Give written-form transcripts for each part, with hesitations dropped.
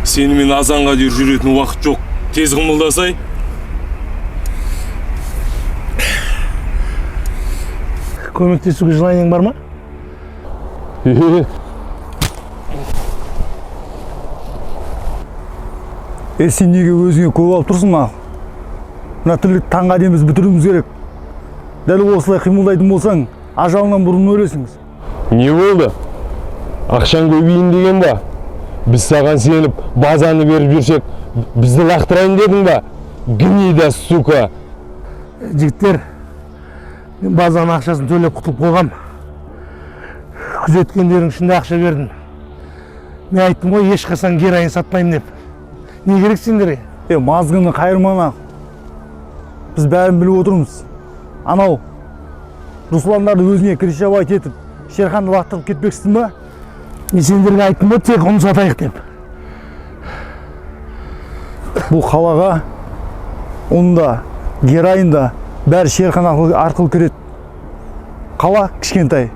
Сені мен азанға дейін жүретін уақыт жоқ. Тез қымылдасай. Көмектесуге желаниең бар ма? Сен неге өзіңе көп алып тұрсың ма? Мына тірлік таңға дейін біз бітіруіміз керек. Дәл осылай қимылдайтын болсаң, ажалынан бұрын өлесіңіз. Не болды? Ақшаң көбейін деген ба? Біз саған сеніп, базаны беріп жүрсек, бізді лақтырайын дедің ба? Гнида, сука! Жігіттер, мен базаның ақшасын төлеп құтылып қойғам. Күзеткендердің ішінде ақша бердім. Мен айттым ғой, ешқашан героин сатпаймын деп. Не керек сендерге? Мазғыны қайырмана. Біз бәрін біліп отырмыз. Анау, Русландарды өзіне крышевать етіп, Шерханды лақтырып кетпексің ба? Мен сендерге айттым ғой, тек оны сатайық деп. Бұл қалаға, онда, героинда бәрі Шерхан арқылы кіреді. Қала кішкентай.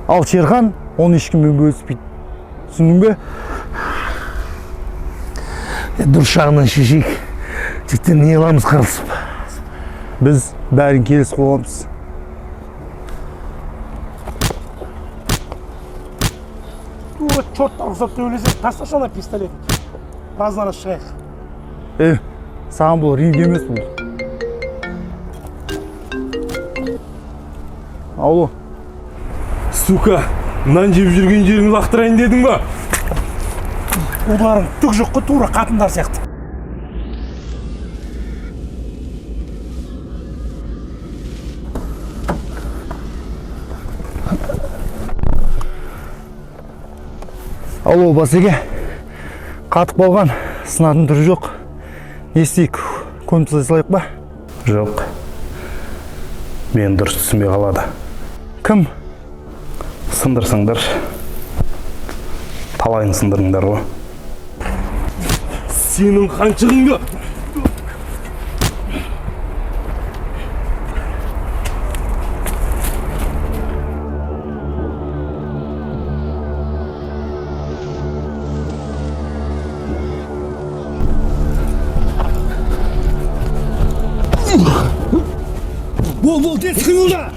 Ал Шерхан оны ешкіммен бөліспейді. Түсіндің бе? Дұрыс жағынан шешейік. Жігіттер не қыламыз қырылысып. Біз бәрін келісіп қойғанбыз. Чорттан рұқсат төбелесек, тасташы ана пистолетін. Раздан шығайық. Саған бұл ринг емес бұл. Аулы. Сука, нан жеп жүрген жеріңді лақтырайын дедің ба? Оларың түк жоқ қой, тура қатындар сияқты. Алло, басеке. Қатып болған, сынатын түрі жоқ. Не істейік, көмсілай салайық ба? Жоқ. Мен дұрыс түсінбей қалады. Кім? Сындырсыңдар. Талайын сындырыңдар ғой. Сенің қаншығыңды? Бол, тез қимылда!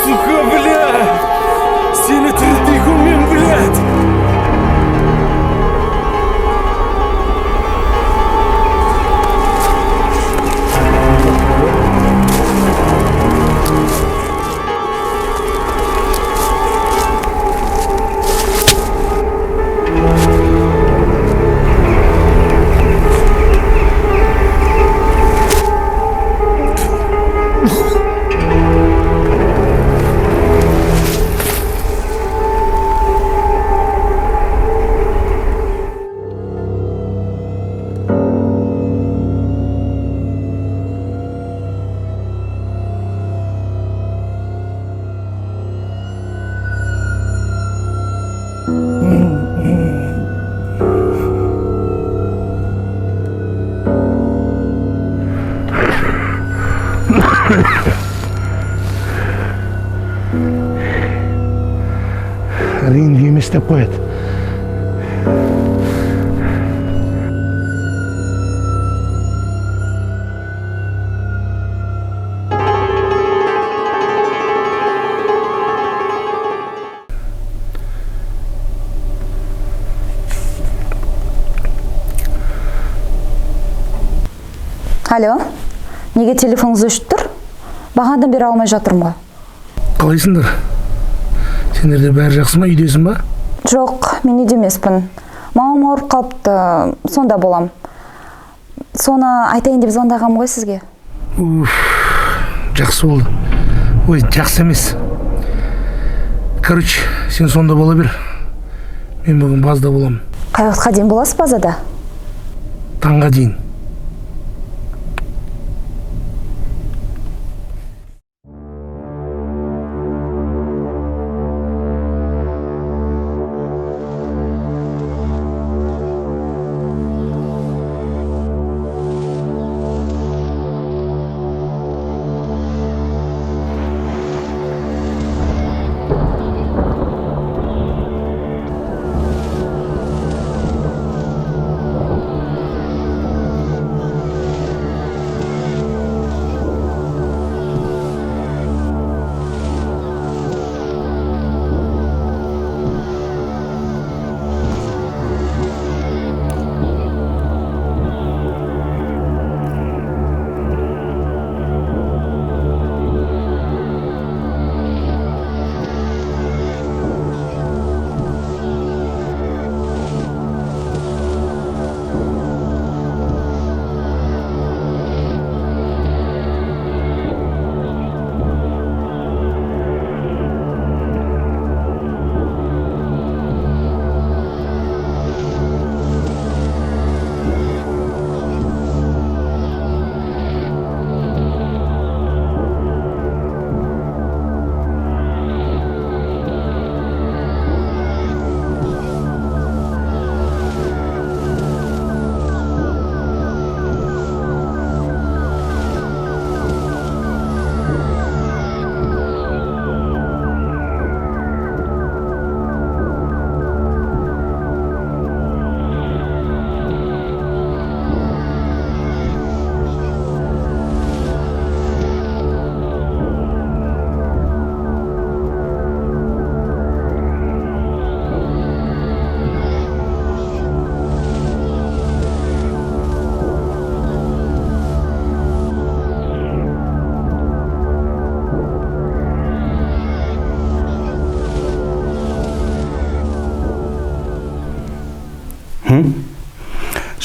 Сука, блядь! Сені тірідей көммен, блядь! Ринг емес деп қояды. Алло, неге телефоныңыз өшіп тұр? Бағанадан бері алмай жатырмын ғой. Қалайсыңдар? Сендерде бәрі жақсы ма, үйдесің ба? Жоқ, мен үйде емеспін. Мамам ауырып қалыпты, сонда болам. Соны айтайын деп звондағам ғой сізге. Жақсы болды. Ой, жақсы емес. Короче, сен сонда бола бер. Мен бүгін базда боламын. Қай уақытқа дейін боласыз базада? Таңға дейін.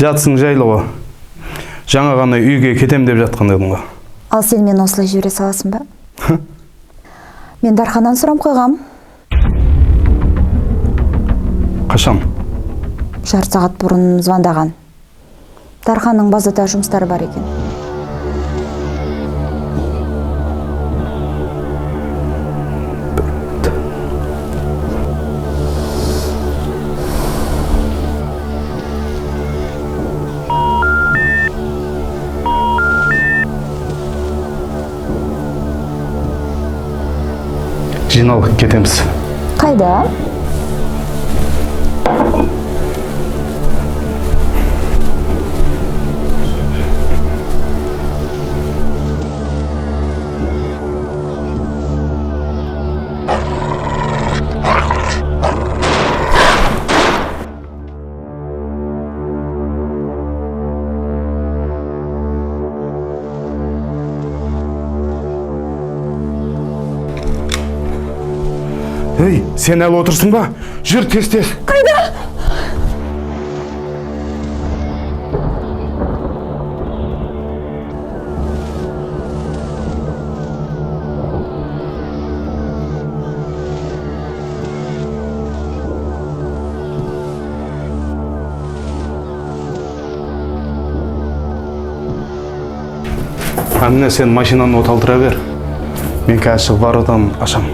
Жатсың жайлы ғой. Жаңа ғана үйге кетем деп жатқан едім ғой. Ал сен мені осылай жібере саласың ба? Мен Дарханнан сұрам қойғам. Қашан? Жарты сағат бұрын звондаған. Дарханның базада жұмыстары бар екен. Жиналып кетеміз. Қайда? Ей, сен әлі отырсың ба? Жүр тез-тез. Қайда? Анне, сен машинаны оталтыра бер. Мен қазір шығып воротаны ашам.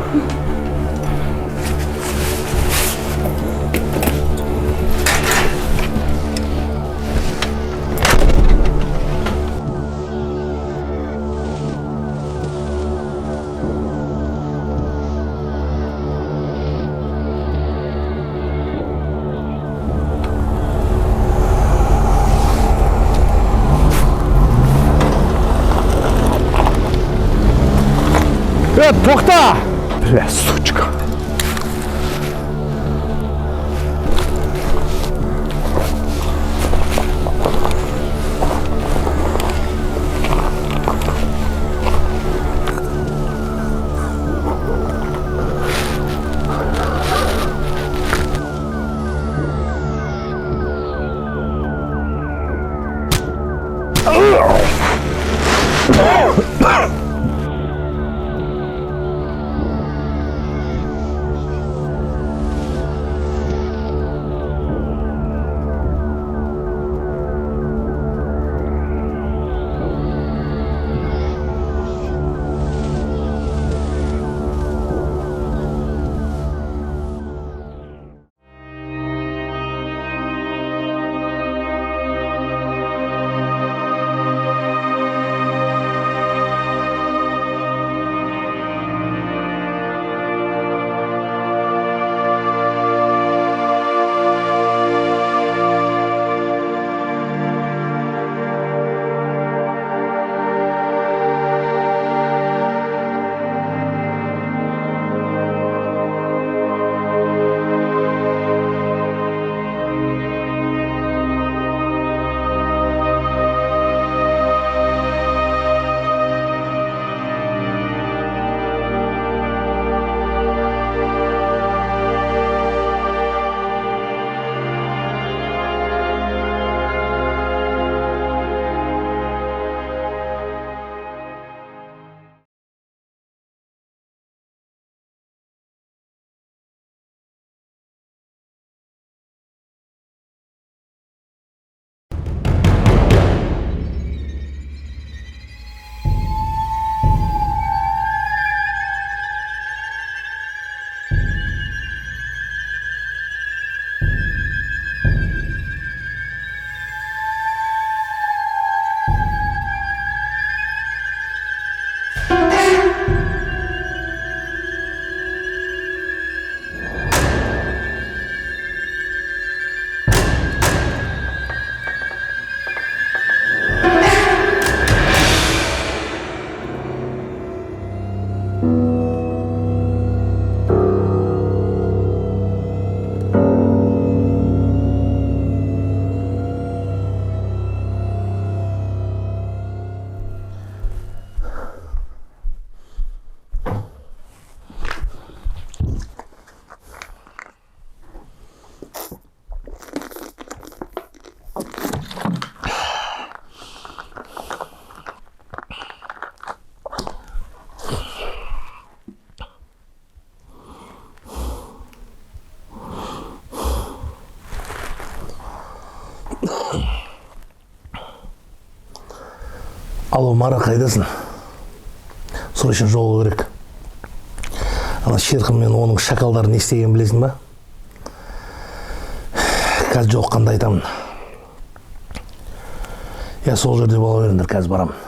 Тоқта! Бля, сучка. Алло, Мара, қайдасың? Срочно жолы керек. Ана Шерхан мен оның шакалдарын не істеген білесің ба? Қазір жоққанда айтамын. Я сол жерде бола беріңдер, қазір барамын.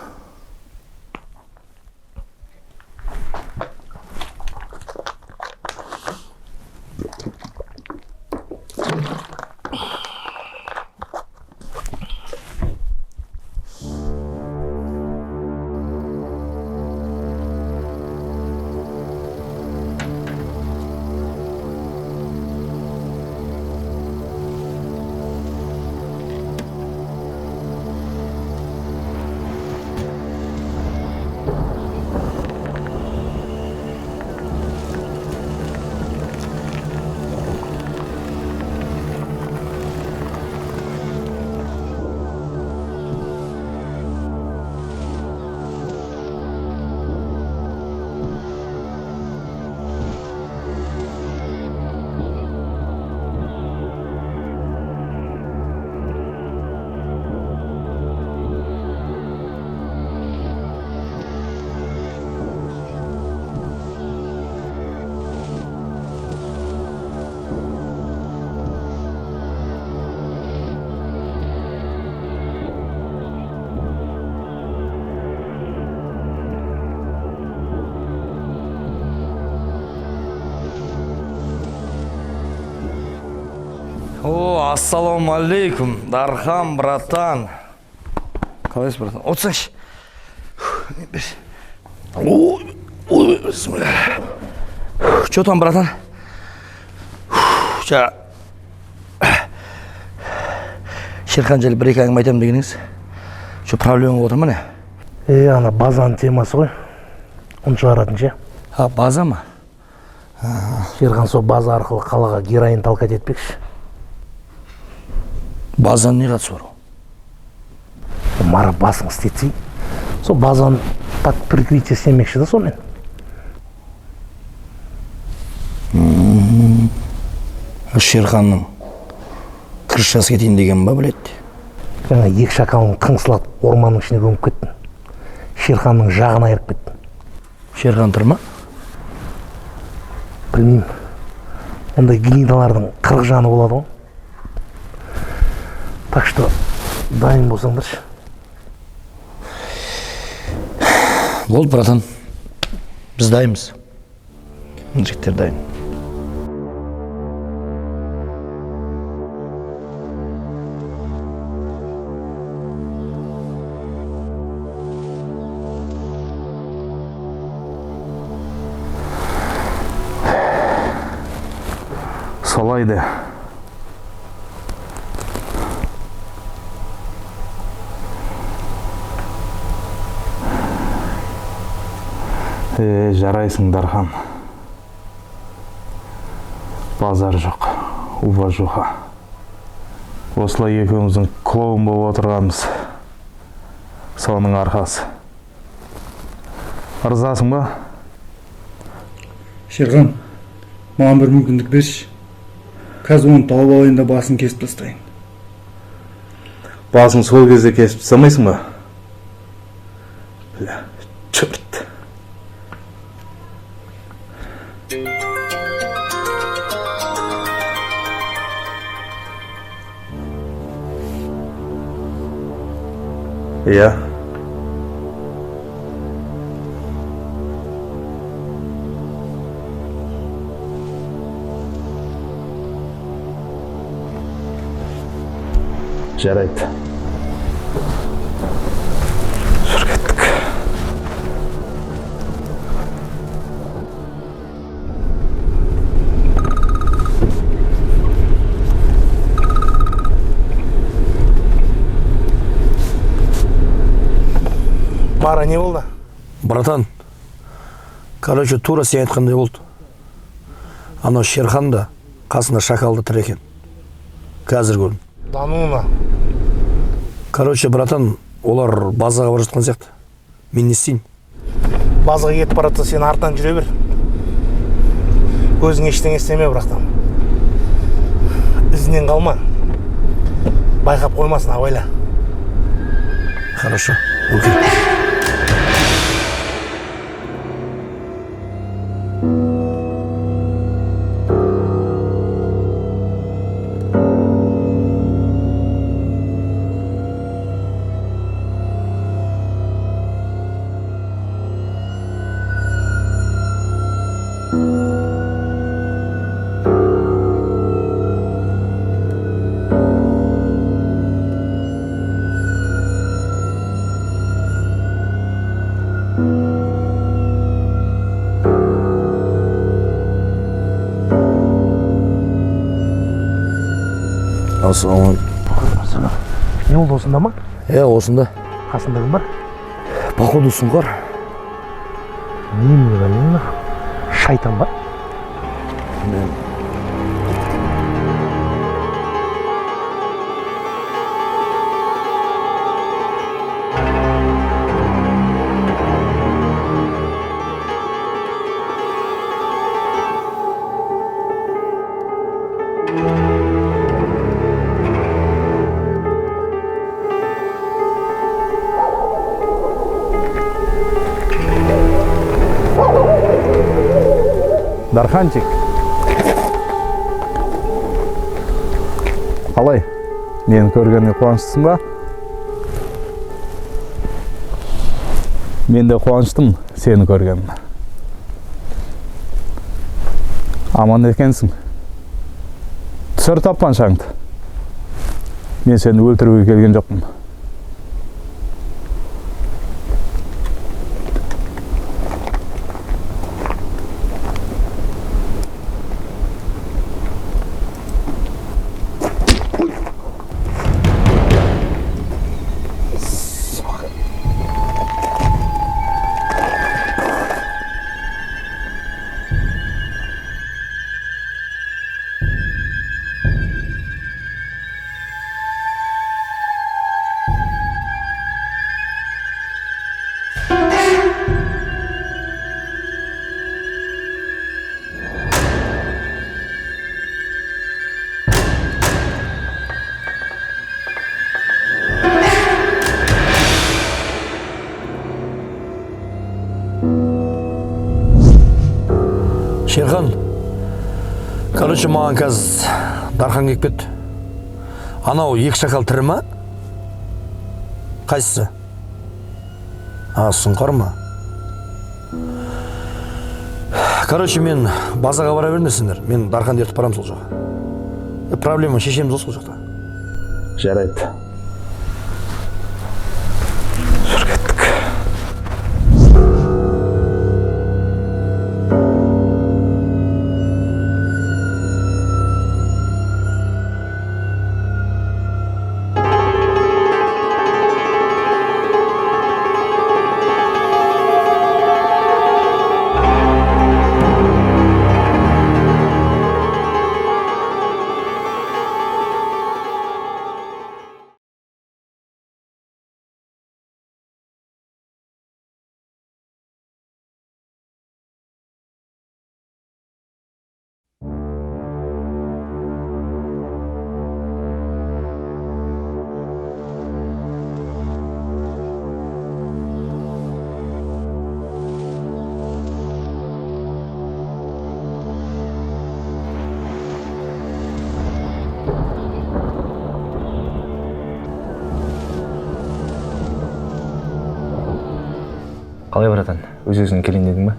О, ассалаумалейкум, Дархан, братан. Қалайсың, братан? Отырсаңшы. Ой, бисмилля. Че там, братан? Шерхан жайлы бір-екі әңгіме айтамын дегеніңіз. Че проблема болып отыр ма не? Ана базаның темасы ғой. Оны шығаратын ше. База ма? Шерхан сол база арқылы қалаға героин талқат етпекші. Базаның не қатысы бар? мара басың істетсей, сол базаны под прикрытие істемекші да сонымен. Шерханның крышасы кетейін деген ба білет? Жаңа екі шакалын қыңсылатып орманның ішіне көміп кеттің. Шерханның жағын айырып кеттің. Шерхан тұр ма? Білмеймін. Ондай гнидалардың 40 жаны болады ғой. Так что дайын болсаңдаршы. Болды, братан. Біз дайынбыз. Жігіттер дайын. Солайды. Жарайсың, Дархан. Базар жоқ, уба жоқа. Осылай екеуміздің клоун болып отырғанымыз. Соның арқасы. Ырзасың ба? Шерхан, маған бір мүмкіндік берші. Қазір оны тауып алайын да басын кесіп тастайын. Басың сол кезде кесіп тастамайсың ба? Бля, черт. Иә. Жарайды. Жүр кеттік. Бара не болды? Братан, короче, тура сен айтқандай болды. Анау Шерхан да қасында шакалды тұр екен. Қазір көрдім. Дануына. Короче, братан, олар базаға бара жатқан сияқты. Мен не істейін? Базаға кетіп баратса сен артынан жүре бер. Өзің ештеңе істеме бірақтан. Ізінен қалма. Байқап қоймасын, абайла. Хорошо, окей. Ассалаумағалейкум. Не болды, осында ма? Осында. Қасында кім бар? Походу сұңқар. Не? Шайтан ба? Дарханчик. Қалай? Мені көргеніне қуаныштысың ба? Мен де қуаныштым сені көргеніме. Аман екенсің. Түсір тапқаншаңды. Мен сені өлтіруге келген жоқпын. Шерхан, короче, маған қазір дархан келіп кетті. Анау екі шакал тірі ма? Қайсысы? Сұңқар ма? Короче, мен базаға бара бермесіңдер. Мен дарханды ертіп барам сол жаққа. Проблема шешеміз осы жақта. Жарайды. Қалай братан, өзің келейін дедің ба?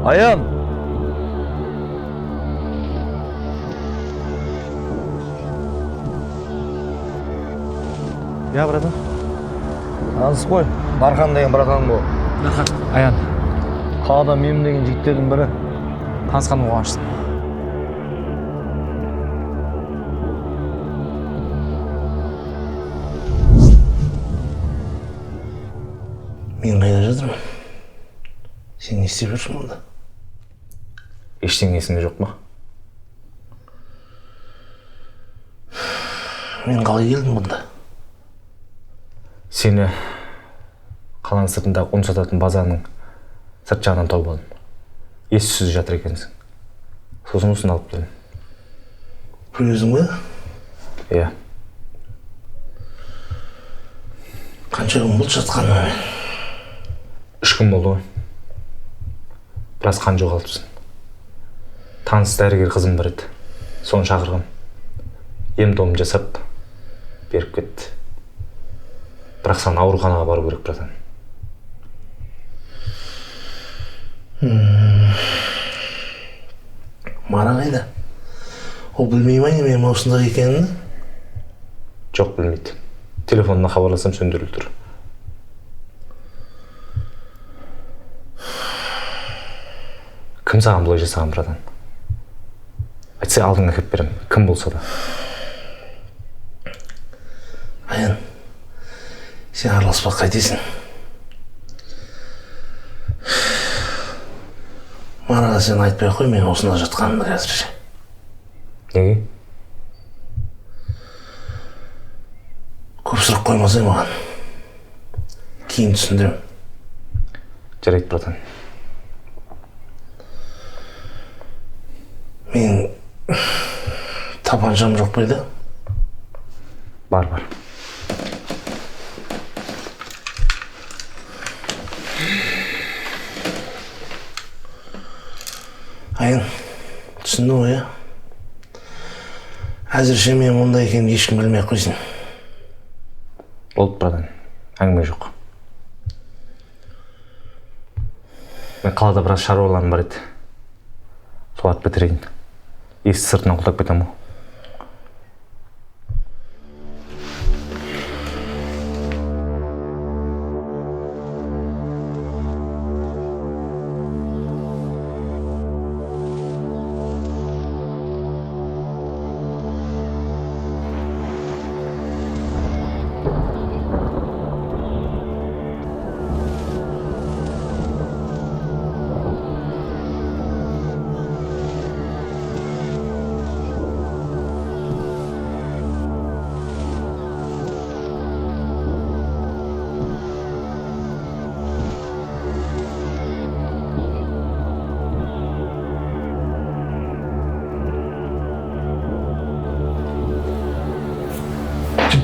Аян! Я, братан. Таныс қой, Дархан деген братаным бұл. Дархан, Аян. Қалада мен деген жігіттердің бірі. Танысқаным қуаныштымын. Мен қайда жатырмын? Сен не істеп жүрсің мұнда? Ештеңе есіңде жоқ ма? Мен қалай келдім мұнда? Сені қаланың сыртындағы ұн сататын базарының сырт жағынан тауып алдым. Ес-түссіз жатыр екенсің. Сосын осыны алып келдім. Бұл өзің бе? Иә. Қанша күн болды жатқаныма мен? 3 күн болды ғой. Біраз қан жоғалтыпсың. Таныс дәрігер қызым бар еді. Соны шақырғам. Ем-домын жасап беріп кетті. Бірақ саған ауруханаға бару керек, братан. Мара қайда? Ол білмей ма немен осында екенін? Жоқ, білмейді. Телефонына хабарласам сөндіріліп тұр. Кім саған бұлай жасаған, братан? Айтса алдыңа кеп берем, кім болса да. Аян, сен араласпақ қайтесің? Мараға сен айтпай қой, мен осында жатқанымды қазірше. Неге? Көп сұрақ қоймасай маған. Кейін түсіндірем. Жарайды, братан. Мен тапаншам жоқ қойды. Бар. Аян, түсіндің ғой, әзірше мен мұнда екенін ешкім білмей қойсын. Болды, братан. Әңгіме жоқ. Мен қалада біраз шаруаларым бар еді. Соларды бітірейін. Есік сыртынан құлап кетем ғой.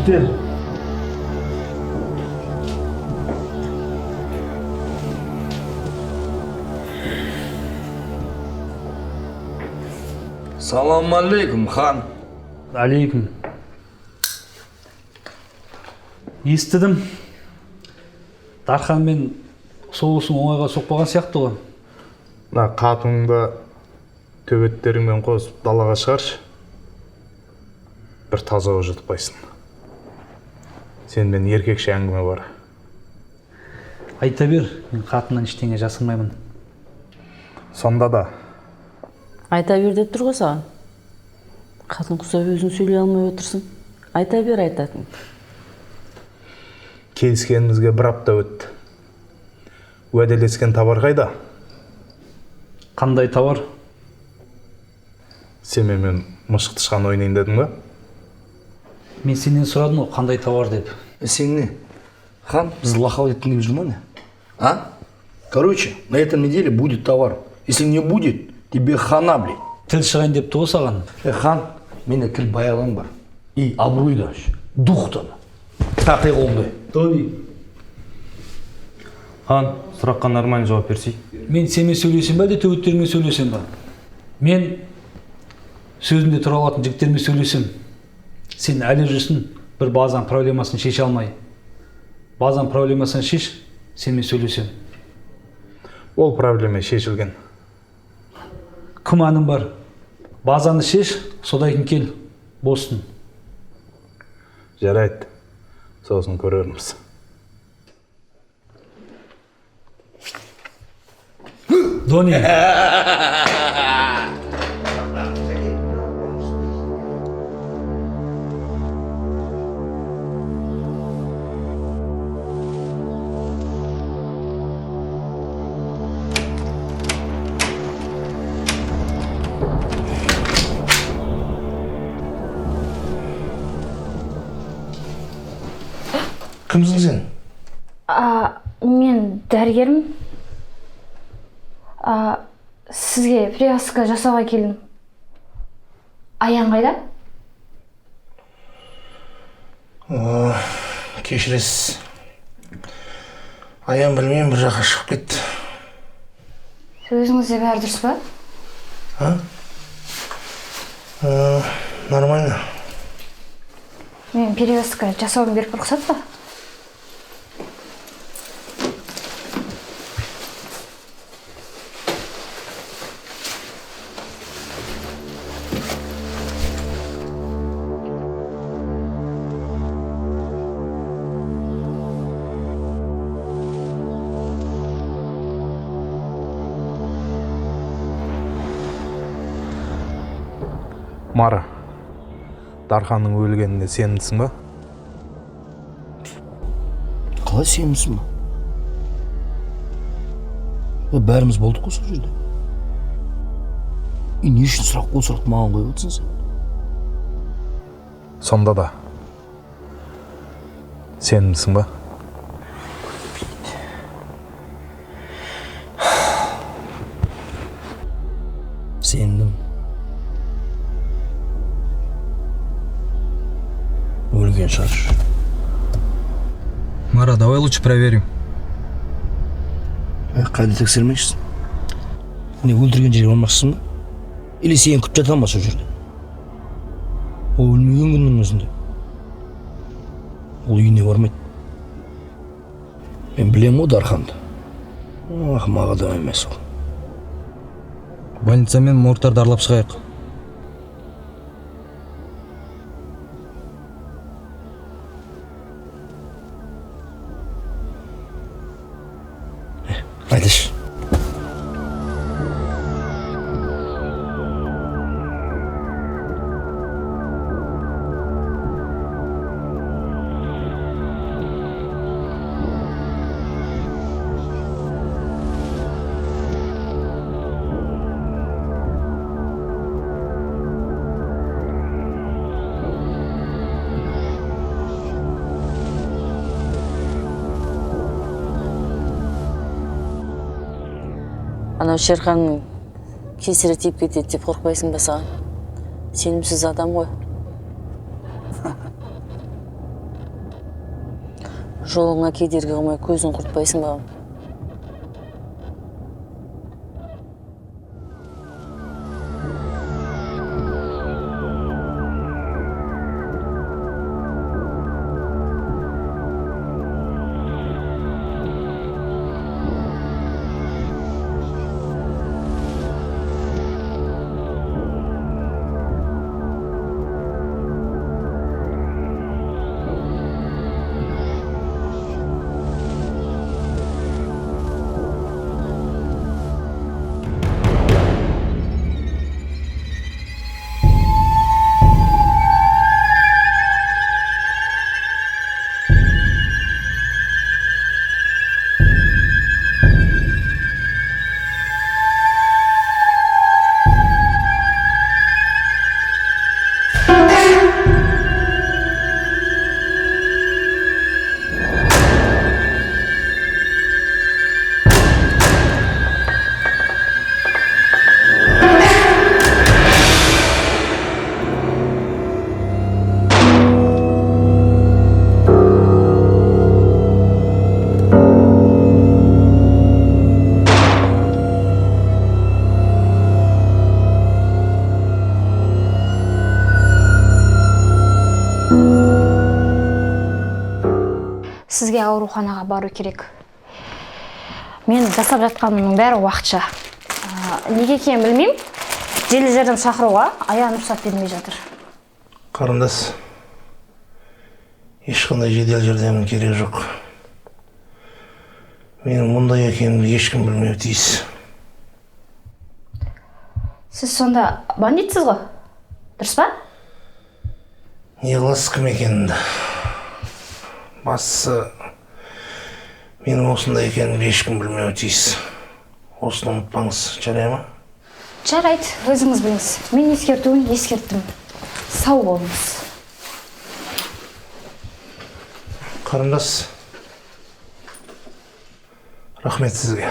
Бітер. Саламалейкум, хан. Алейкум. Естідім. Дарханмен соғысың оңайға соқпаған сияқты ғой. Мына қатыныңды төбеттеріңмен қосып далаға шығаршы. Бір таза жұтпайсың. Сенмен еркекше әңгіме бар. Айта бер, мен қатыннан ештеңе жасырмаймын. Сонда да Айта бер деп тұр ғой саған. Қатын құсап өзің сөйлей алмай отырсың. Айта бер айтатын. келіскенімізге бір апта өтті. Уәделескен товар қайда? Қандай товар? Сен менімен мұшық тышқан ойнайын дедің ба? Мен сенен сұрадым ғой, қандай товар деп. Сен не? Хан, біз лохал еткің келіп жүр ме? А? Короче, на этой неделе будет товар. Если не будет, тебе хана, блин. Тіл шығайын деп тұғы саған. Хан, менде тіл баяғылан бар. И абырой да, дух та. Тартай қолымды. Тони, Хан, сұраққа нормально жауап берсей. мен сенімен сөйлесем бе, төбеттеріңмен сөйлесем бе? Мен сөзінде тұра алатын жігіттермен сөйлесем. Сен әлі жүрсің, бір базан проблемасын шеше алмай. Базан проблемасын шеш, сенімен сөйлесем. Ол проблема шешілген. Күмәнім бар. Базаны шеш, содан кел, болсын. Жарайды. Сосын көрерміз. Дони. Кімсің сен? Мен дәрігерім. Сізге привязка жасауға келдім. Аян қайда? Кешіресіз. Аян білмеймін, бір жаққа шығып кетті. Өзіңізде бәрі дұрыс па? Нормально. Мен перевязка жасауым беріп рұқсат па? Мара, Дарханның өлгеніне сенімсің ба? Қалай сенімсің ба? Бәріміз болдық қой сол жерде. Не үшін сұрақты маған қойып отырсың сен? Сонда да сенімсің ба? Сендім. Өлген шығар. Мара, давай лучше проверим. Қайда тексермекшісің? Не өлтірген жерге бармақшысың ба? Или сен күтіп жата ма сол жерде? Ол өлмеген күннің өзінде. Ол үйіне бармайды. Мен білем ғой Дарханды. Ақымақ адам емес ол. Больницамен моргтарды аралап шығайық. Айтыш. Анау Шерханның кесірі тиіп кетеді деп қорқпайсың ба саған? Сенімсіз адам ғой. Жолыңа кедергі қылмай көзін құртпайсың ба? Сізге ауруханаға бару керек. Мен жасап жатқанымның бәрі уақытша. Неге екенін білмеймін. Жедел жәрдем шақыруға аяғым рұқсат бермей жатыр. Қарындас, ешқандай жедел жәрдемнің керегі жоқ. Менің мұндай екенімді ешкім білмеуі тиіс. Сіз сонда бандитсіз ғой? Дұрыс па? Не қыласыз кім екенімді? Бастысы, менің осындай екенімді ешкім білмеуі тиіс. Осыны ұмытпаңыз, жарай ма? Жарайды, өзіңіз біліңіз. Мен ескерттім. Сау болыңыз. Қарындас, рахмет сізге.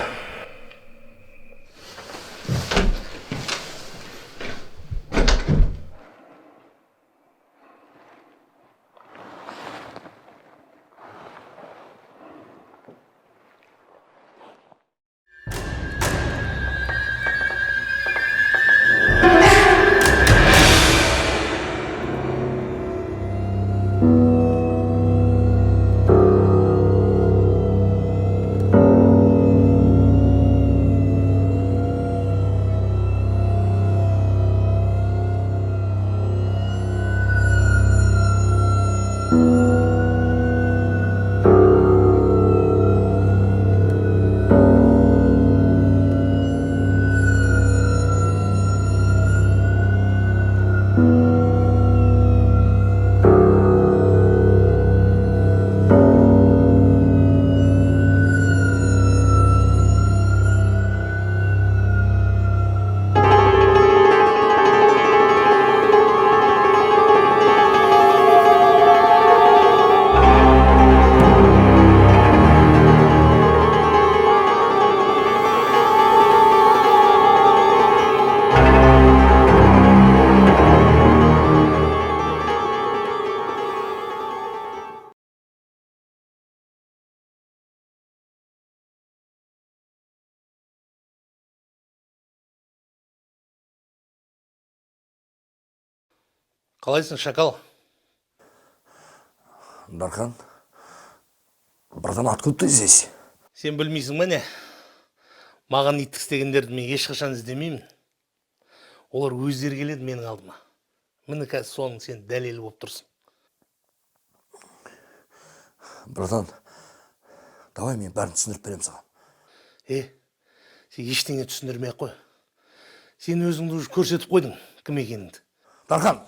Қалайсың, шакал? Дархан, братан, откуда ты здесь? Сен білмейсің ме не? Маған иттік істегендерді мен ешқашан іздемеймін. Олар өздері келеді менің алдыма. Міне қазір соның сен дәлелі болып тұрсың. Братан, давай мен бәрін түсіндіріп берем саған. Сен ештеңе түсіндірмей қой. Сен өзіңді уже көрсетіп қойдың кім екеніңді. Дархан!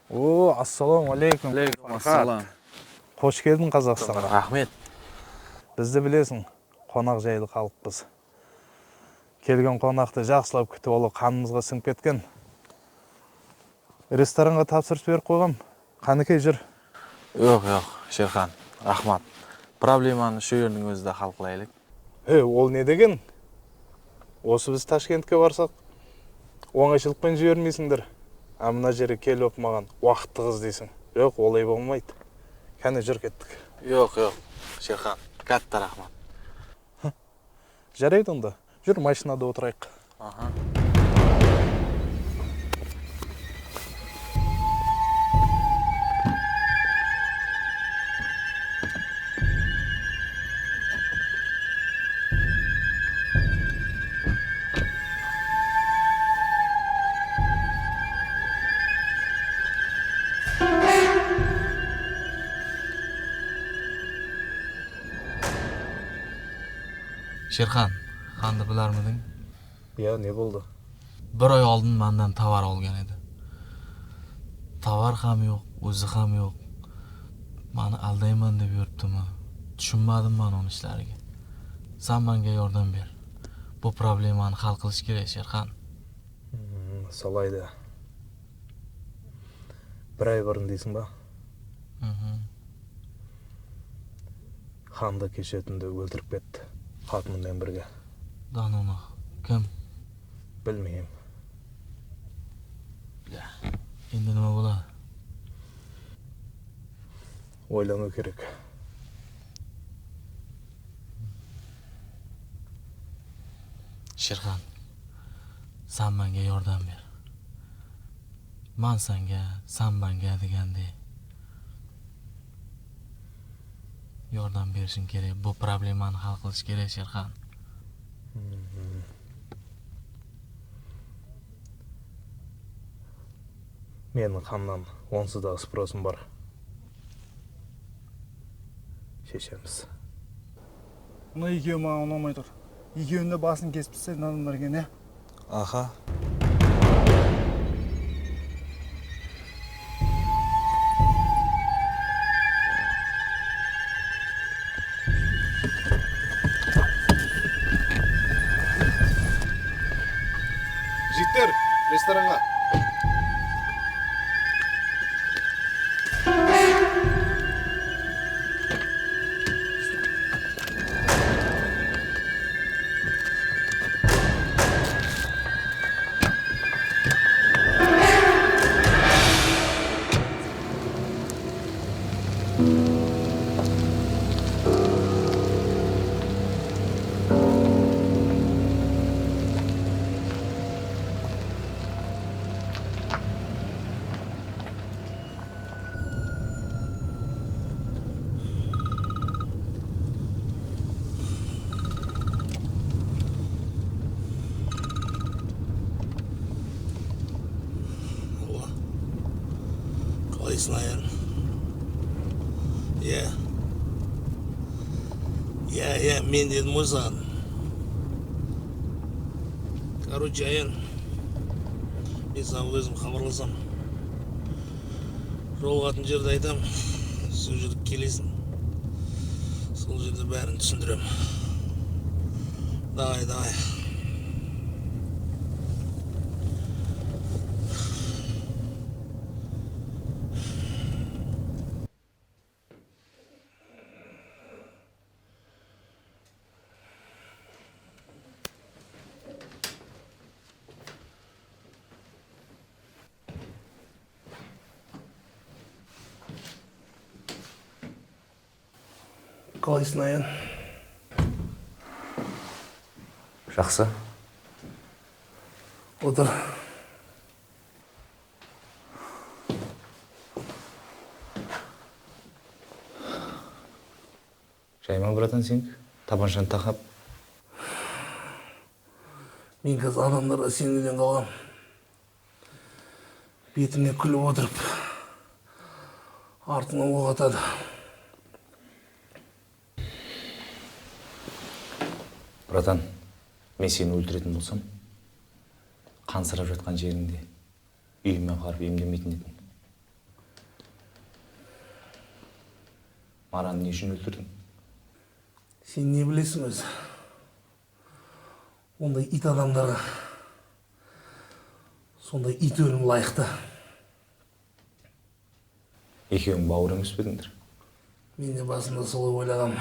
О, ассаламу алейкум. Ассалам. Қош келдің Қазақстанға. Рахмет. Бізді білесің, қонақ жайлы халықпыз. Келген қонақты жақсылап күтіп алу қанымызға сіңіп кеткен. Ресторанға тапсырыс беріп қойғам. Қанекей жүр. Yok, Şerхан, рахмат. Проблеманы şu yerдің өзінде халқылайлық. Ол не деген? Осы біз Ташкентке барсақ, оңайшылықпен жібермейсіңдер. Мына жерге келіп маған уақытты қыз дейсің. Жоқ, олай болмайды. Кәне жүр кеттік. Yok, Şerхан, қатты рахмат. Жарайды онда. Жүр, машинада отырайық. Şerхан, қанды білермедің? Не болды? Bir ay oldin mandan tovar olgan edi. Tovar ham yo'q, o'zi ham yo'q. Mani aldayman deb yuribdimi? Tushunmadim men uning ishlariga. Sen menga yordam ber. Bu problemani hal qilish kerak, Sherxan. Солай да. Bir ay bұрын дейсің ба? Ханды кеше түнде өлтіріп кетті. Қатынымен бірге. Дануны кім? Білмеймін. Енді nima bo'ladi? Ойлану керек. Sherxan, sen menga yordam ber. Men senga, sen menga degandek yordam berishing kerak. Bu problemani hal qilish kerak, Sherxan. Менің ханнан онсыз да спросым бар. Шешеміз. Мына екеуі маған ұнамай тұр. Екеуінде басын кесіп тастайтын адамдар екен, иә? Аха. Жігіттер, ресторанға. Қалайсың, аян? Иә, мен дедім ғой саған. Короче, аян, мен саған өзім хабарласам. Жолығатын жерді айтам, сол жерге келесің. Сол жерде бәрін түсіндірем. Давай. Қалайсың, аян? Жақсы. Отыр. Жайма, братан, сен табаншаны тақап. Мен қазір адамдарға сенуден қалғам. Бетіне күліп отырып, артына оқ атады. Братан, мен сені өлтіретін болсам, қансырап жатқан жеріңде үйіме қарып емдемейтін едім. Мараны не үшін өлтірдің? Сен не білесің өзі? Ондай ит адамдарға сондай ит өлім лайықты. Екеуің бауыр емес пе едіңдер? Мен де басында солай ойлағам.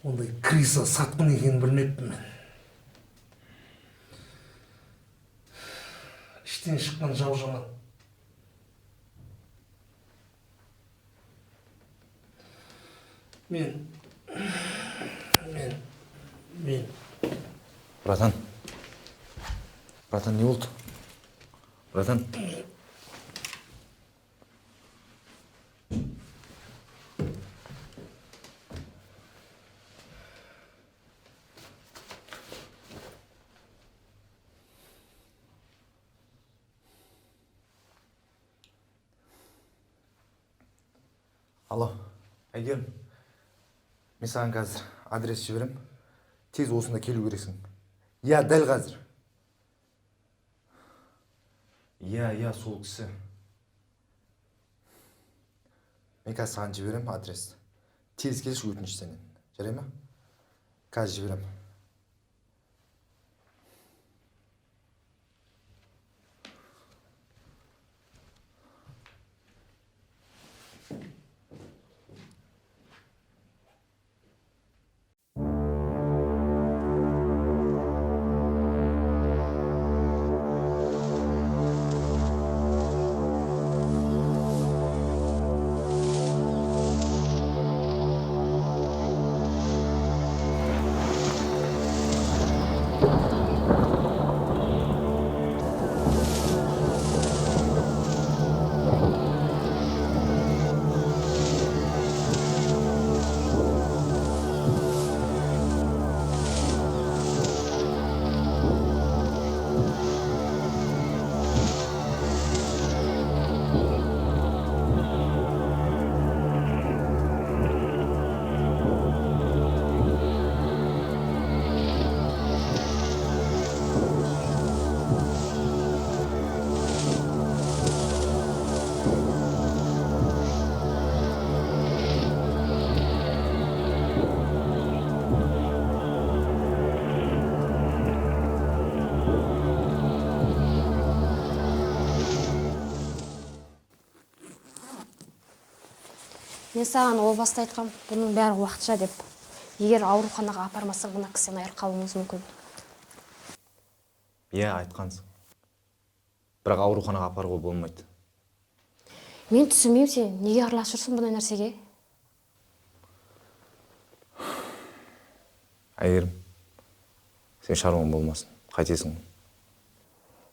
Ондай Криса сатқын екенін білмеппін мен. Іштен шыққан жау жаман. Мен... Братан, не болды? Братан. Алло, Әйгерім. Мен саған қазір адрес жіберем. Тез осында келу керексің. Я, дәл қазір. Я, сол кісі. Мен қазір саған жіберем адрес. Тез келші, өтініш сенен. Жарай ма? Қазір жіберем. Мен саған о баста айтқам, бұның бәрі уақытша деп. Егер ауруханаға апармасаң, мына кісіден айырылып қалуыңыз мүмкін. Айтқансың. Бірақ ауруханаға апаруға болмайды. Мен түсінбеймін, сен неге араласып жүрсің бұндай нәрсеге? Әйгерім, сен шаруаң болмасын. Қайтесің?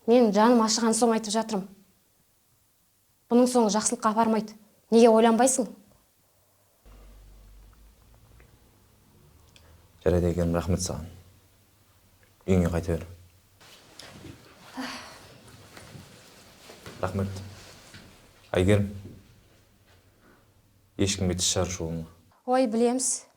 Мен жаным ашыған соң айтып жатырмын. Бұның соңы жақсылыққа апармайды. Неге ойланбайсың? Жарайды Әйгерім, рахмет саған. Үйіңе қайта бер. Рахмет. Әйгерім, ешкімге тіс жарышы болма. Ой, білеміз.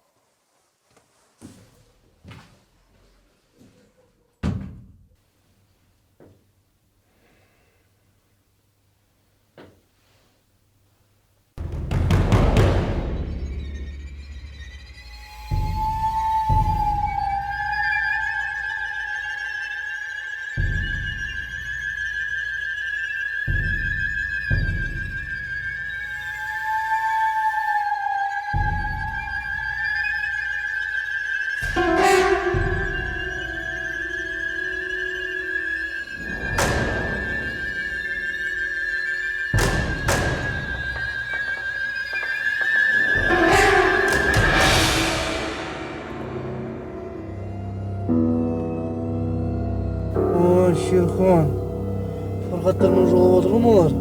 Шерхан, Фархаттармен жолап отыр ғой олар?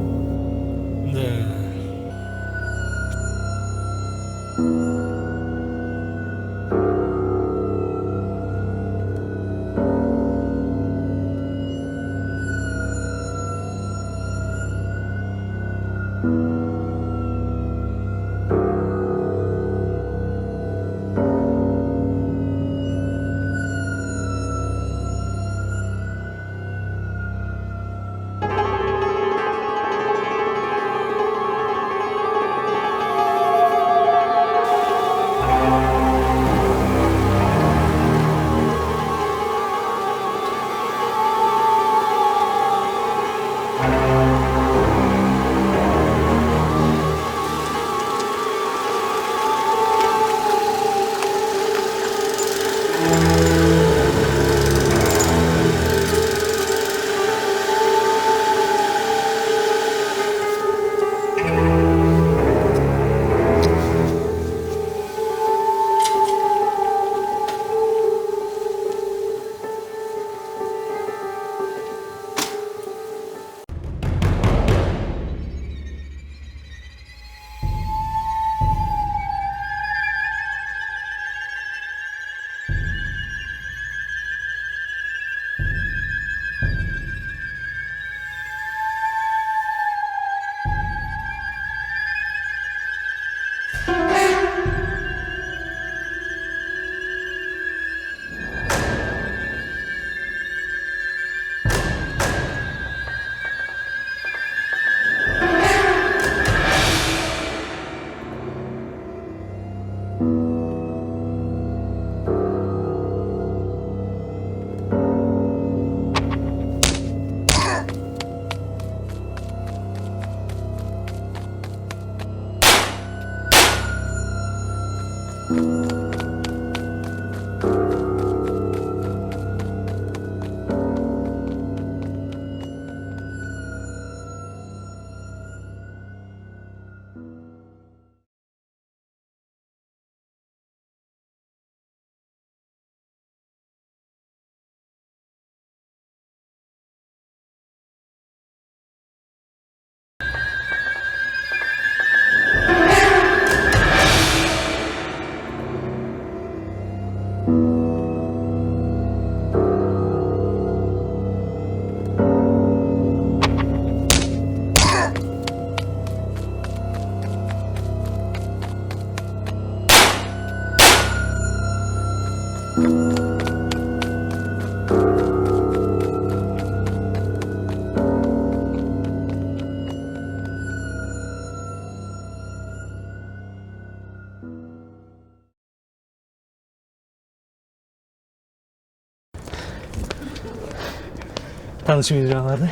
Tanışmayız жаңаларды.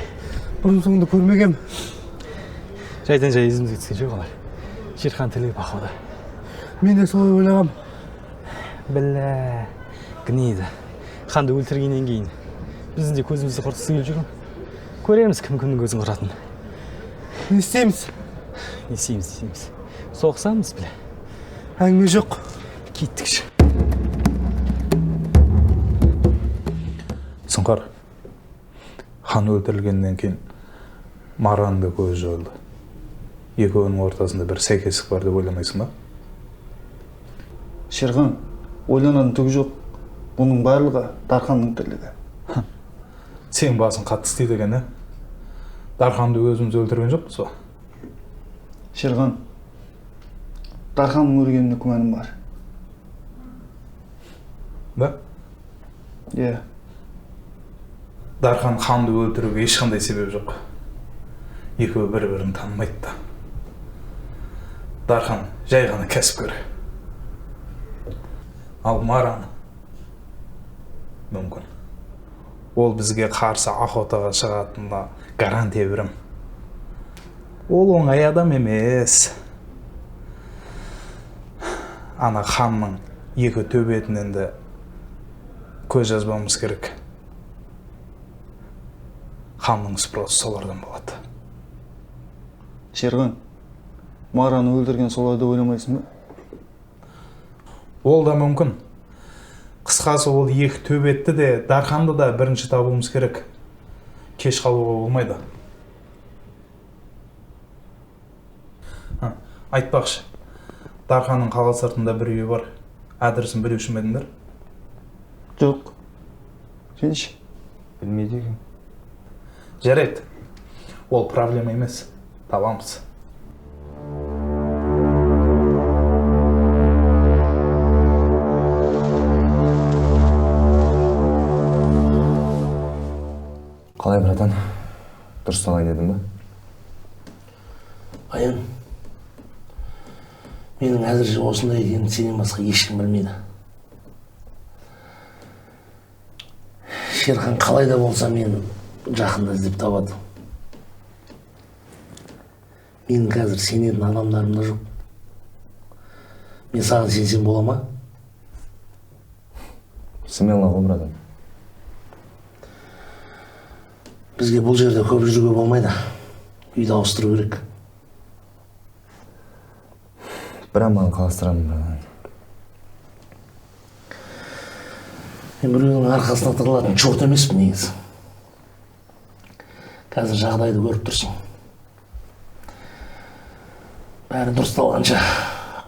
Бұрын соңды көрмегем. Жайдан жай ізімізге түскен жоқ олар. Шерхан тілеп ақылды. Мен де солай ойлағам. Білә, гнида. Ханды өлтіргеннен кейін біздің де көзімізді құртқысы келіп жүрген. Көреміз кім кімнің көзін құртатынын. Не істейміз? Не істейміз? Соқсамыз біле. Әңгіме жоқ. Кеттікші. Сұңқар, хан өлтірілгеннен кейін Маранды көзі жойылды. Екеуінің ортасында бір сәйкестік бар деп ойламайсың ба? Шерхан, ойланатын түгі жоқ. Бұның барлығы Дарханның тірлігі. Сен басын қатты істейді екен, Дарханды өзіміз өлтірген жоқпыз ба? Шерхан, Дарханның өлгеніне күмәнім бар. Да? Е. Дархан ханды өлтіруге ешқандай себеп жоқ. Екеуі бір-бірін танымайды да. Дархан жай ғана кәсіпкер. Ал Маран мүмкін. Ол бізге қарсы охотаға шығатынына гарантия берем. Ол оңай адам емес. Ана ханның екі төбетінен де көз жазбамыз керек. Ханның спросы солардан болады. Шерхан, Мараны өлтірген солай да ойламайсың ба? Ол да мүмкін. Қысқасы ол екі төбетті де, Дарханды да бірінші табуымыз керек. Кеш қалуға болмайды. Айтпақшы, Дарханның қала сыртында бір үйі бар. Адресін білуші ме едіңдер? Жоқ. Сенші? Білмейді екен. Жарайды. Ол проблема емес. Табамыз. Қалай, братан? Дұрыс солай дедің ба? Аян, менің әзірше осындай екенін сенен басқа ешкім білмейді. Шерхан қалай да болса мені жақында іздеп табады. Менің қазір сенетін адамдарым да жоқ. Мен саған сенсем бола ма? Смело ғой, братан. Бізге бұл жерде көп жүруге болмайды. Үйді ауыстыру керек. Бір аман қалыстырамын, братан. Мен біреудің арқасына тығылатын чорт емеспін негізі. Қазір жағдайды көріп тұрсың. Бәрі дұрысталғанша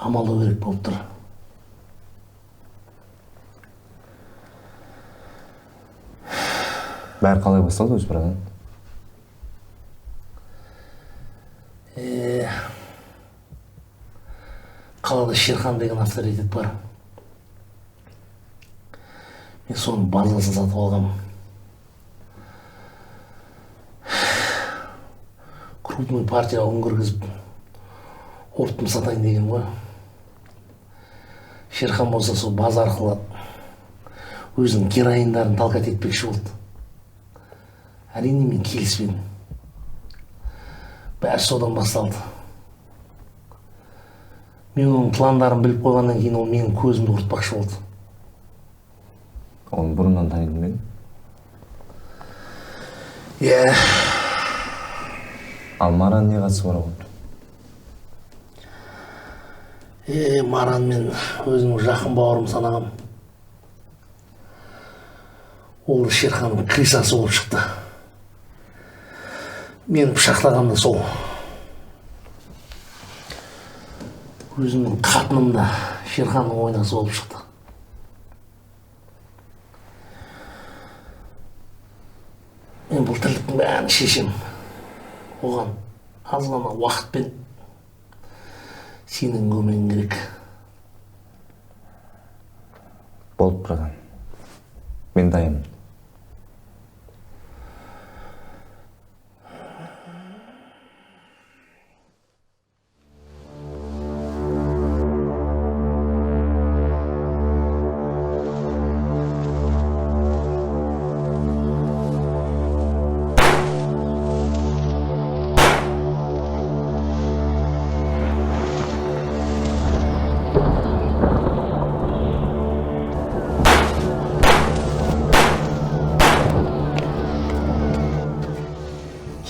амалдау керек болып тұр. Бәрі қалай басталды өзі, братан? Қалада Шерхан деген авторитет бар. Мен соның барлығын сатып алғам. Крупный партияға ұн кіргізіп, ортым сатайын деген ғой. Шерхан болса сол база арқылы өзінің героиндарын талқат етпекші болды. Әрине мен келіспедім. Бәрі содан басталды. Мен оның пландарын біліп қойғаннан кейін ол менің көзімді құртпақшы болды. Оны бұрыннан танидың ба? Иә. Ал Маран не қатысы бар оған? Маран мен өзімнің жақын бауырым санағам. Ол Шерханның крисасы болып шықты. Мені пышақтаған да сол. Өзімнің қатыным да Шерханның ойнасы болып шықты. Мен бұл тірліктің бәрін шешем. Оған аз ғана уақытпен сенің көмегің керек. Болып тұрған. Мен дайынмын.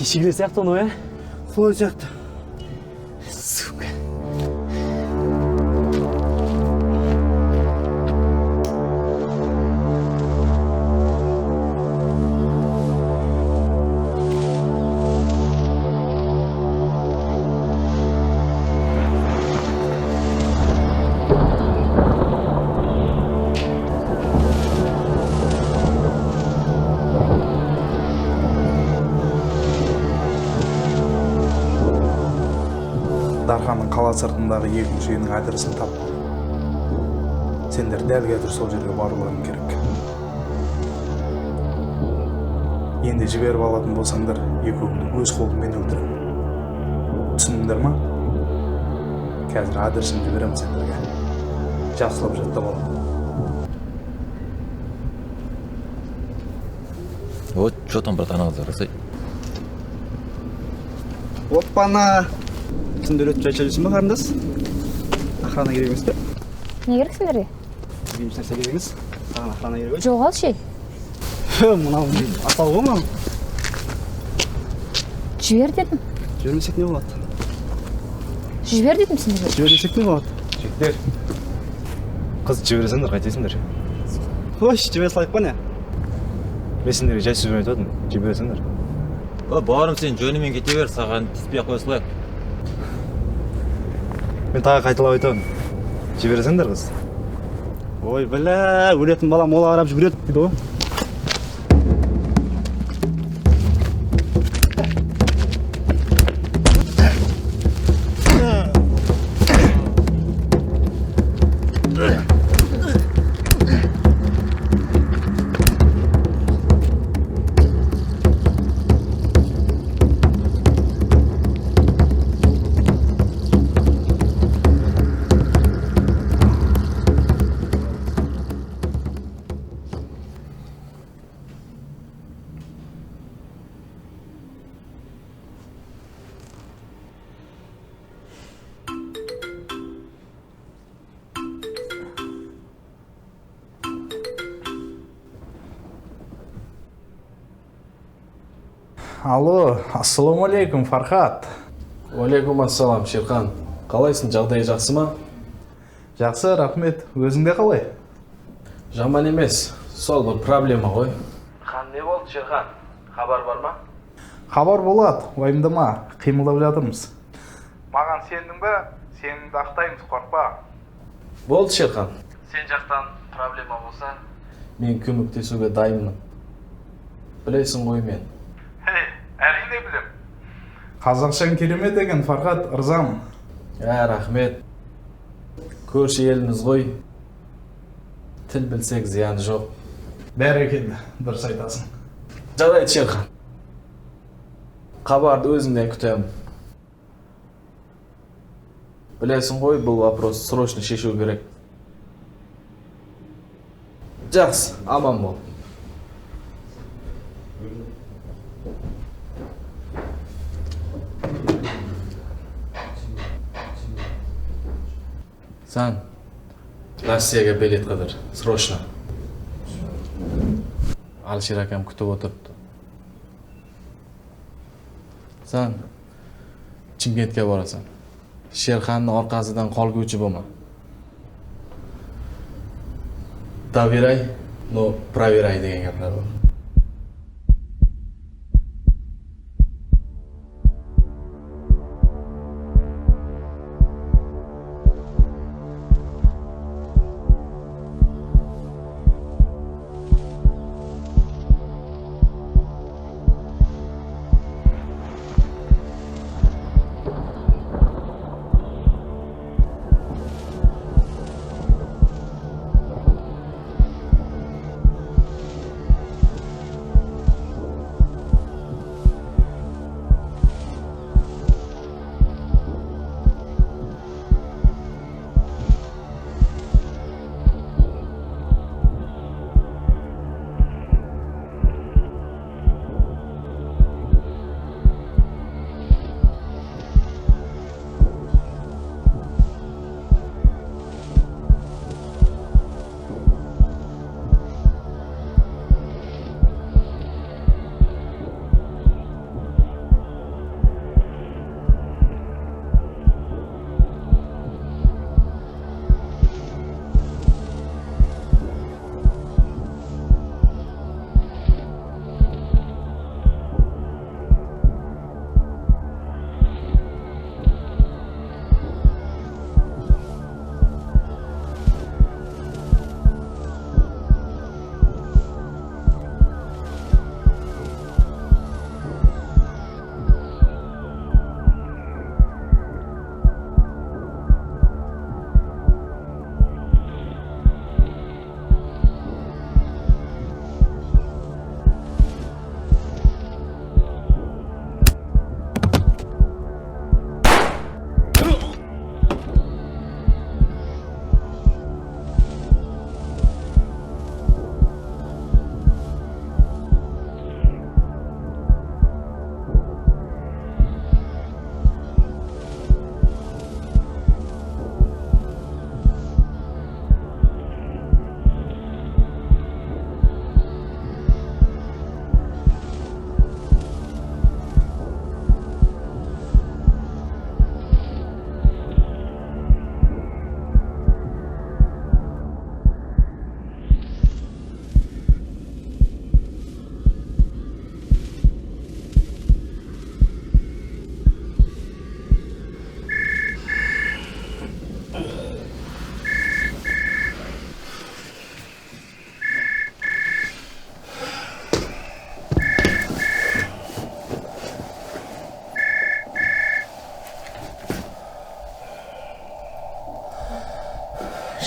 Кешегілер сияқты оны, Солай сияқты. Сука. Дарханның қала сыртындағы екінші үйінің адресін таптым. Сендер дәл қазір сол жерге баруларың керек. Енді жіберіп алатын болсаңдар, екеуіңді өз қолыммен өлтіремін. Түсіндіңдер ма? Қазір адресімді беремін сендерге. Жақсылап жаттап ал. Вот, что там, братан, разрасай. Оппана! Сендер өтіп жай жүрсің ба, қарындас? Охрана керек емес пе? Не керек сендерге? Сізге еш нәрсе керек емес. Саған охрана керек емес. Жоқ ал ше. Мынау атау ғой мынау. Жібер дедім. Жібермесек не болады? Жібер дедім сендерге. Жібермесек не болады? Жігіттер, қыз жібересіңдер, қайтесіңдер? Ой, жібере салайық па не? Мен сендерге жай сөзбен айтып отырмын, жібересіңдер. Бауырым, сен жөнімен кете бер, саған тиіспей-ақ қоя салайық. Мен тағы қайталап айтамын. Жібересіңдер қыз. Ой, бля, өлетін бала мола қарап жүгіреді дейді ғой. Алло, ассалаумалейкум, Фархат. Уалейкум ассалам, Шерхан. Қалайсың, жағдайы жақсы ма? Жақсы, рахмет. Өзіңде қалай? Жаман емес. Сол бір проблема ғой. Не болды, Шерхан? Хабар бар ма? Хабар болады, уайымдама, қимылдап жатырмыз. Маған сендің бе? Сеніңді ақтаймыз, қорқпа. Болды, Шерхан. Сен жақтан проблема болса, мен көмектесуге дайынмын. Білесің ғой мен. Әрине білем. Қазақшаң керемет екен, Фархат, ырзамын. Рахмет. Көрші еліміз ғой. Тіл білсек зияны жоқ. Бәрекелді, дұрыс айтасың. Жарайды, Шерхан. Хабарды өзіңнен күтемін. Білесің ғой, бұл вопрос срочно шешу керек. Жақсы, аман бол. Sen Rossiyaga bilet qidir, srochno. Alisher akam kutib o'tiribdi. Sen Chimkentga borasan. Sherxonni orqasidan qolguvchi bo'lma. Doveray, no проверяй degan gaplar bor.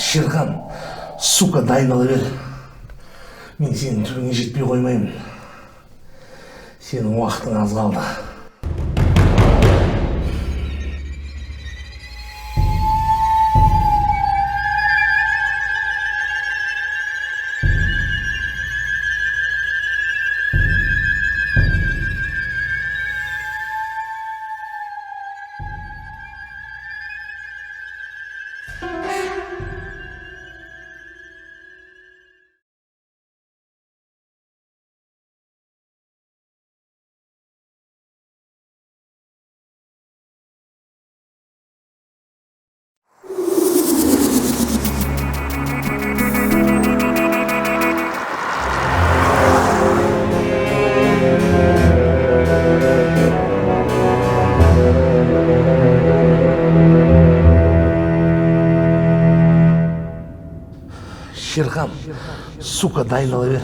Шерхан, сука, дайнала бер. Мен сенің түбіңе жетпей қоймаймын. Сенің уақытың аз қалды. Шерхан, сука, дайнала бер.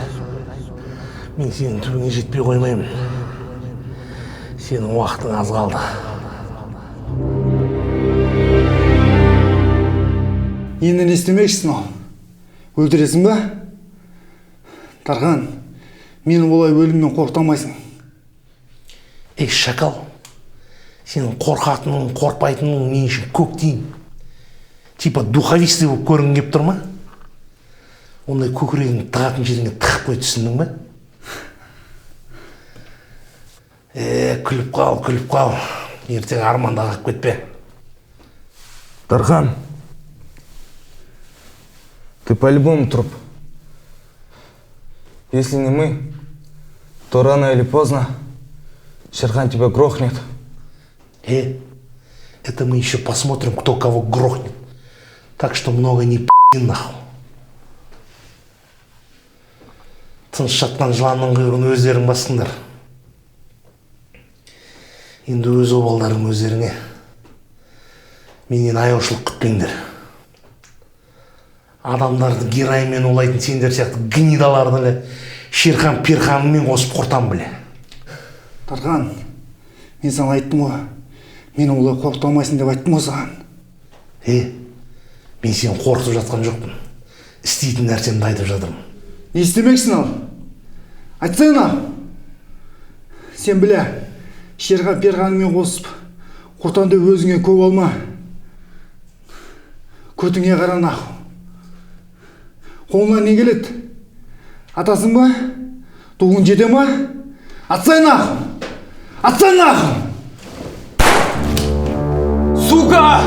Мен сенің түбіңе жетпей қоймаймын. Сенің уақытың аз қалды. Енді не істемекшісің ал? Өлтіресің ба? Тархан, мені олай өлімнен қорқытамайсың. Ей, шакал, сенің қорқатының, қорқпайтының мен үшін көк тиын. Типа духовистый болып көргің кеп тұр ма? Ондай көкірегіңді тығатын жеріңе тығып қой, түсіндің бе? Күліп қал. Ертең арманда қалып кетпе. Тархан, Ты по-любому труп. Если не мы, то рано или поздно Шерхан тебя грохнет. Это мы еще посмотрим, кто кого грохнет. Так что много не пи***и нахуй. Тыныш жатқан жыланның құйрығын өздерің басыңдар. Енді өз обалдарың өздеріңе. Менен аяушылық күтпеңдер. Адамдарды героймен улайтын сендер сияқты гнидаларды әлі Шерхан перханымен қосып құртам біле. Тархан, мен саған айттым ғой. Мені олай қорқыта алмайсың деп айттым ғой саған. Мен сені қорқытып жатқан жоқпын. Істейтін нәрсемді айтып жатырмын. Не істемексің ал? Айтсайын ал. Сен біле, Шерхан перханымен қосып құртанды өзіңе көп алма. Көтіңе қара наху. Қолыңа не келеді? Атасың ба? Туғын жете ма? Атсайын наху. Атсайын наху. Сука!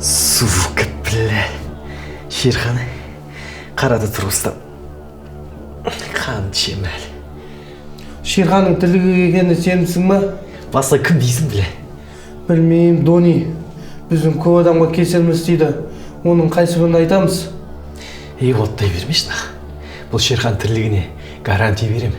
Сука, бля. Шерхан қарады тұрғыстап. Қан чемәл. Шерханның тірлігі екені сенімсің ма? Басқа кім дейсің, бля? Білмеймін, Дони. Біздің көп адамға кесіріміз тиді. Оның қайсыбірін айтамыз? Оттай бермешін ақ. Бұл Шерхан тірлігіне гарантия берем.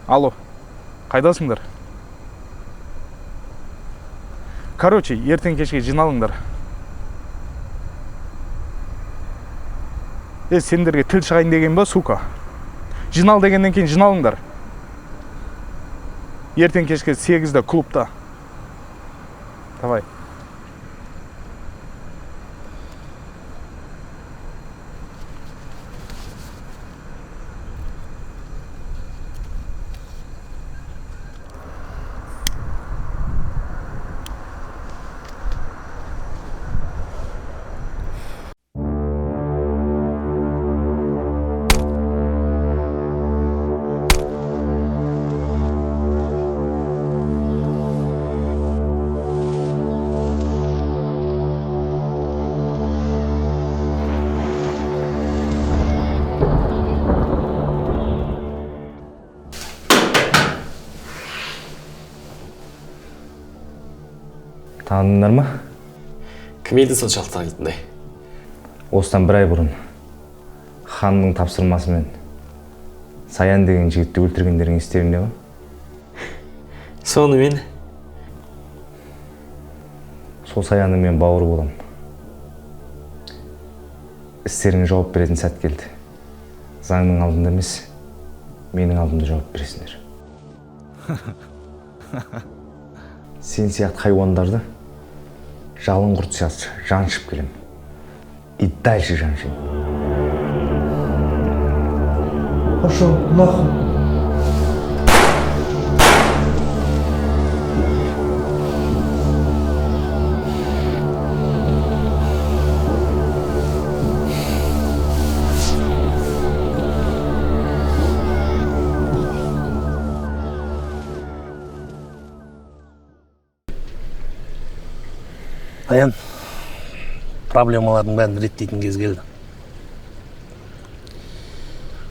Алло, қайдасыңдар? Короче, ертең кешке жиналыңдар. Сендерге тіл шығайын деген ба, сука? Жинал дегеннен кейін жиналыңдар. Ертең кешке 8-де клубта. Давай. Таныңдар ма? Кім еді соншалық танитындай? Осыдан бір ай бұрын ханның тапсырмасымен Саян деген жігітті өлтіргендерің естеріңде ма? Сонымен? Сол Саянның мен бауыры болам. Істеріңе жауап беретін сәт келді. Заңның алдында емес, менің алдымда жауап бересіңдер. Сен сияқты хайуандарды жалын құрт сияқты жаншып келем. И дальше жаншын. Пошел нахуй. Аян, проблемалардың бәрін реттейтін кез келді.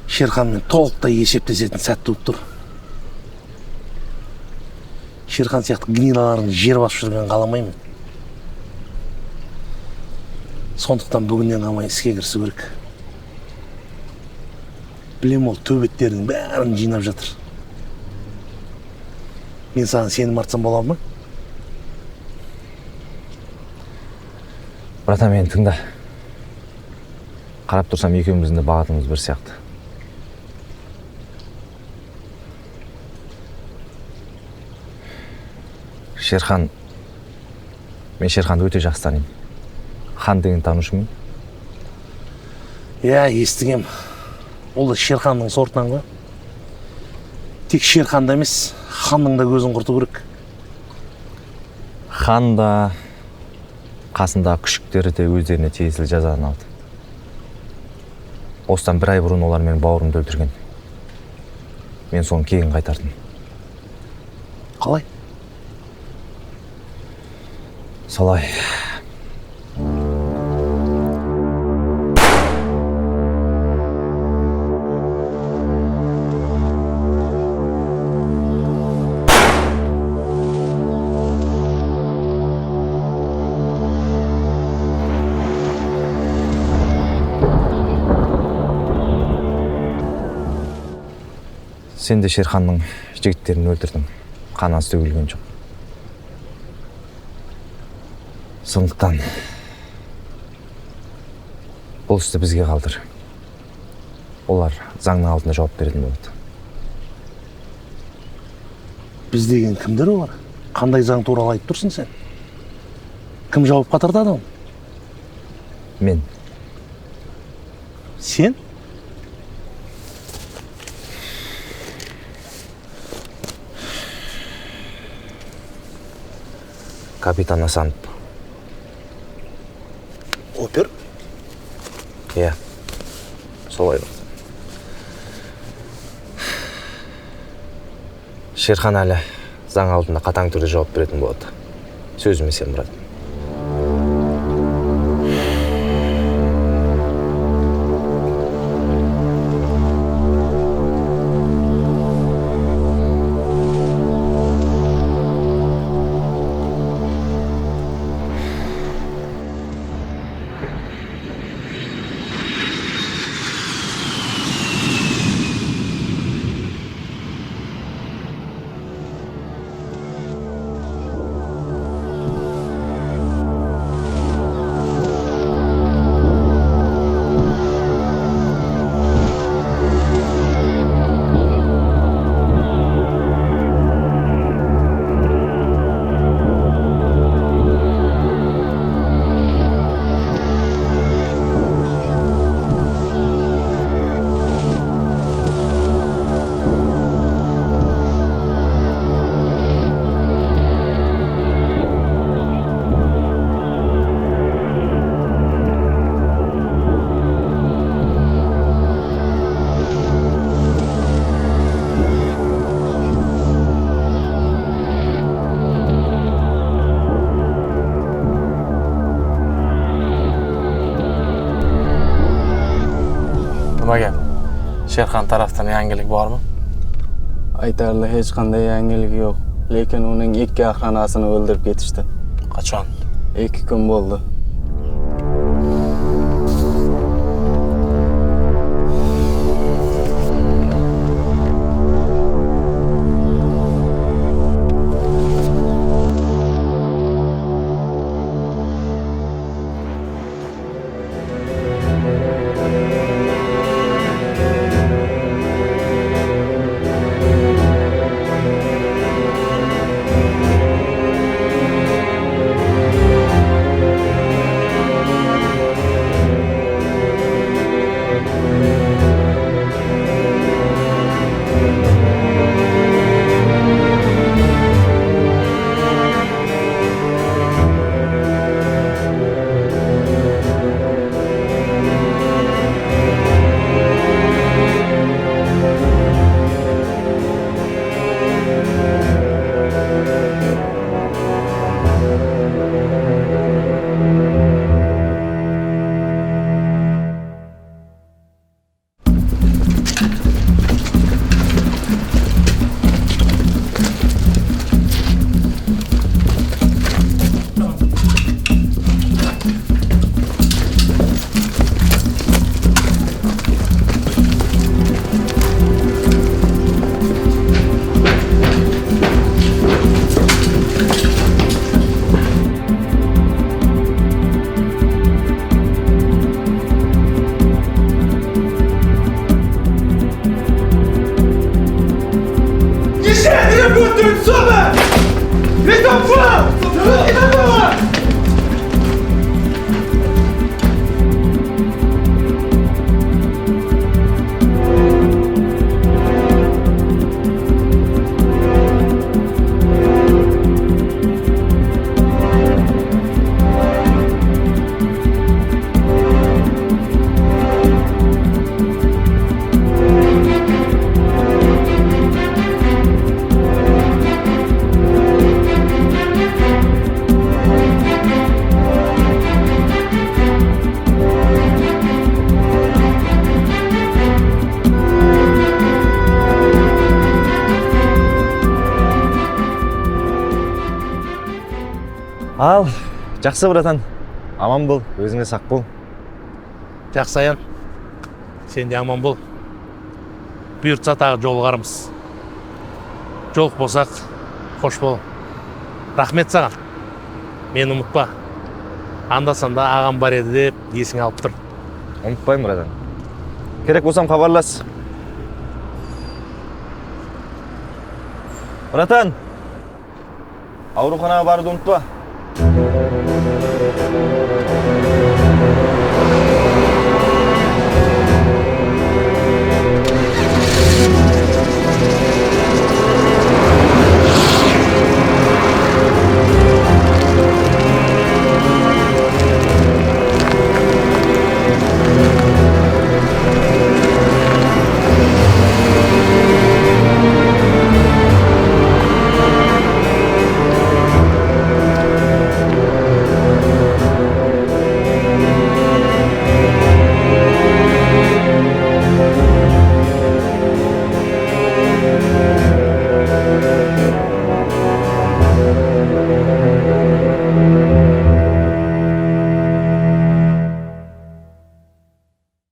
Шерханмен толықтай есептесетін сәт туып тұр. Шерхан сияқты гнилаларын жер басып жүрген қаламаймын. Сондықтан бүгіннен қалмай іске кірісу керек. Білем, ол төбеттердің бәрін жинап жатыр. Мен саған сенім артсам бола ма? Брата, мені тыңда. Қарап тұрсам екеуміздің де бағытымыз бір сияқты. Шерхан, мен Шерханды өте жақсы танимын. Хан деген танушымын. Иә, естігем. Ол да Шерханның сортынан ғой. Тек Шерханда емес, ханның да көзін құрту керек. Хан да, қасында күшіктері де өздеріне тиесілі жазасын алды. Осыдан 1 ай бұрын олар менің бауырымды өлтірген. Мен соны кейін қайтардым. Қалай? Солай. Сен де Шерханның жігіттерін өлтірдің. Қанасы төгілген жоқ. Сондықтан бұл істі бізге қалдыр. Олар заңның алдында жауап беретін болады. Біз деген кімдер олар? Қандай заң туралы айтып тұрсың сен? Кім жауапқа тартады? Мен. Сен? Капитан Асанов. Опер? Иә, солай ғой. Шерхан әлі заң алдында қатаң түрде жауап беретін болады. Сөзіме сен, брат. Nimaga? Sherxon tarafdan yangilik bormi? Aytarli hech qanday yangilik yo'q, lekin uning 2 aqranasini o'ldirib ketishdi. Qachon? 2 kun bo'ldi. Ал, жақсы братан. Аман бол, өзіңе сақ бол. Жақсы аян. Сен де аман бол. Бұйыртса тағы жолығармыз. Жолық болсақ, қош бол. Рахмет саған. Мені ұмытпа. Анда-санда ағам бар еді деп есіңе алып тұр. Ұмытпаймын, братан. Керек болсам хабарлас. Братан, ауруханаға баруды ұмытпа.